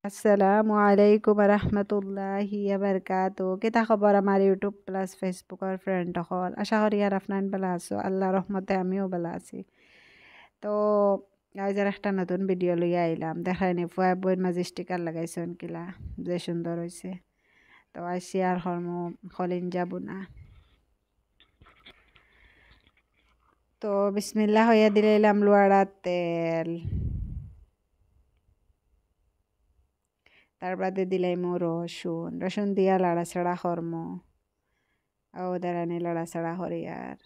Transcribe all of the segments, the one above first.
আসসালামু আলাইকুম রহমতুল্লাহি বারকাতু কেতা খবর আমার ইউটিউব প্লাস ফেসবুকের ফ্রেন্ড হল আশা করি আর আপনার বেলা আছো আল্লাহ রহমতে আমিও বেলা আছি তো আজ আর একটা নতুন ভিডিও লইয়া আইলাম দেখাইনি ফুয়া বইয়ের মাঝে স্টিকার লাগাইছেন কিলা যে সুন্দর হয়েছে তো আজ শেয়ার হরম হলিন যাব না তো বিসমিল্লাহ হইয়া দিলাম লোয়াড়া তেল তার বাদে দিলাইমু রসুন রসুন দিয়া লাড়াছাড়া হরম ও দাঁড়ানি লাড়াছাড়া হরি আর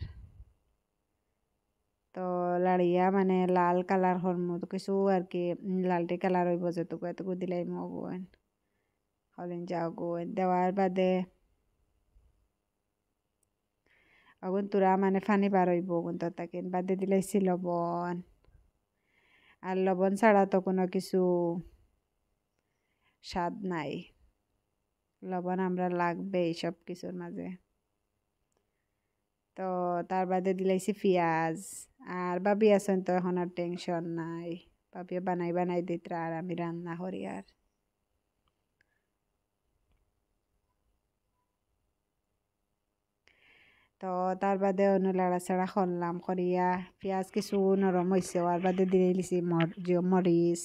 তো লাড়িয়া মানে লাল কালার হরম তো কিছু আর কি লালটি কালার হইব যেটুকু এটুকু দিলাইমু বোন হলিন যাও গোন দেওয়ার বাদে অগুন তুরা মানে ফানি বার হইব ওগুন তো তাকিন বাদে দিলাইছি লবণ আর লবণ ছাড়া তো কোনো কিছু স্বাদ নাই লবণ আমরা লাগবেই সব কিছুর মাঝে তো তার বাদে দিলাইছি পিঁয়াজ আর ভাবি আছেন তো এখন আর টেনশন নাই ভাবিয়ে বানাই বানাই দিত আর আমি রান্না করি আর তো তার বাদে অন্য লাড়াচাড়া করলাম করিয়া পিঁয়াজ কিছু নরম হয়েছে আর বাদে দিয়ে দিছি মরিচ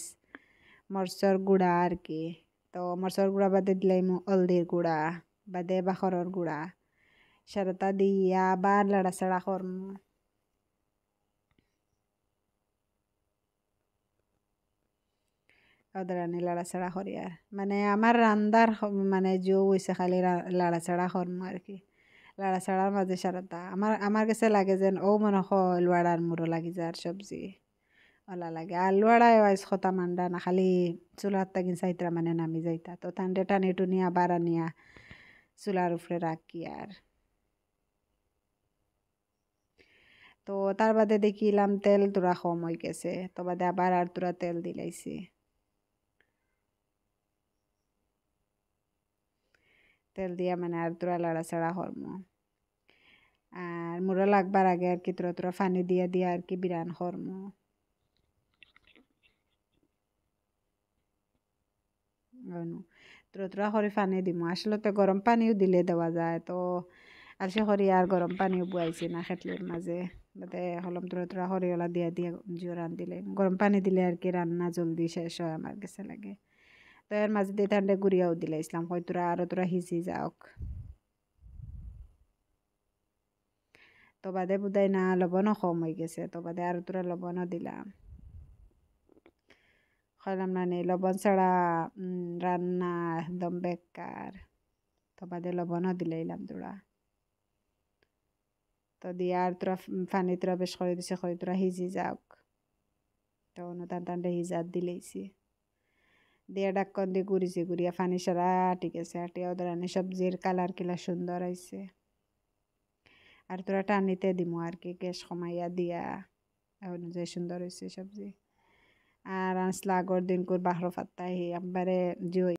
মরচর গুঁড়া আর কি তো মরচর গুঁড়া বাদে দিলাম হলদির গুঁড়া বাদে বাখরের গুঁড়া সারতা দিয়া আবার লাড়াচাড়া করম অদরানি লাড়াচাড়া করি আর মানে আমার রান্দার মানে জো হয়েছে খালি লাড়াচাড়া করম আর কি লাড়াচাড়ার মাঝে সারতা আমার কাছে লাগে যেন ও মনে হয় লোয়াড়ার মুড়ো লাগি যার সবজি ওলা লাগে আর লোয়াড়ায় ওয়াইস খতা মান্ডা না খালি চুলার তাগিন চাইতরা মানে নামি যাইতা তো তান্ডে টানি টুনি আবার আনিয়া চুলার উপরে রাখি আর তো তার বাদে দেখিলাম তেল তোরা কম হয়ে গেছে তো বাদে আবার আর তোরা তেল দিলাইছি তেল দিয়া মানে আর তোরা লাড়াচাড়া হরমো আর মুড়া লাগবার আগে আর কি তোরা তোরা পানি দিয়া দিয়া আর কি বিরান হরমো তোরা তোরা করে পানি দিমু আসলে তো গরম পানিও দিলে দেওয়া যায় তো আলসে করি আর গরম পানিও বুয়াইছি না খেতলির মাঝে তাতে হলম তোরা তোরা হরিওলা দিয়া দিয়া জিও রান দিলে গরম পানি দিলে আর কি রান্না জলদি শেষ হয় আমার কাছে লাগে তো এর মাঝে দিয়ে ঠান্ডা গুড়িয়াও দিলে ইসলাম হয় তোরা আরো তোরা হিজি যাওক তো বাদে বুদাই না লবণও কম হয়ে গেছে তো বাদে আর তোরা লবণও দিলাম খাইলাম না নেই লবণ ছাড়া রান্না একদম বেকার তো বাদে লবণও দিলাইলাম তোরা তো দিয়ে আর তোরা পানি তোরা বেশ করে দিছে করে তোরা হিজি যাওক তো টান টানটা হিজাত দিলেইছি দিয়ে ডাক্কন দিয়ে ঘুরিছি ঘুরিয়া পানি সারা ঠিক আছে আটিয়া ওদের আনি সবজির কালার কিলা সুন্দর হয়েছে আর তোরা টানিতে দিমু আর কি গ্যাস কমাইয়া দিয়া অনুযায়ী সুন্দর হয়েছে সবজি আর আনসলা আগর দিন করে বাহর ফাত্তাহি একবারে যে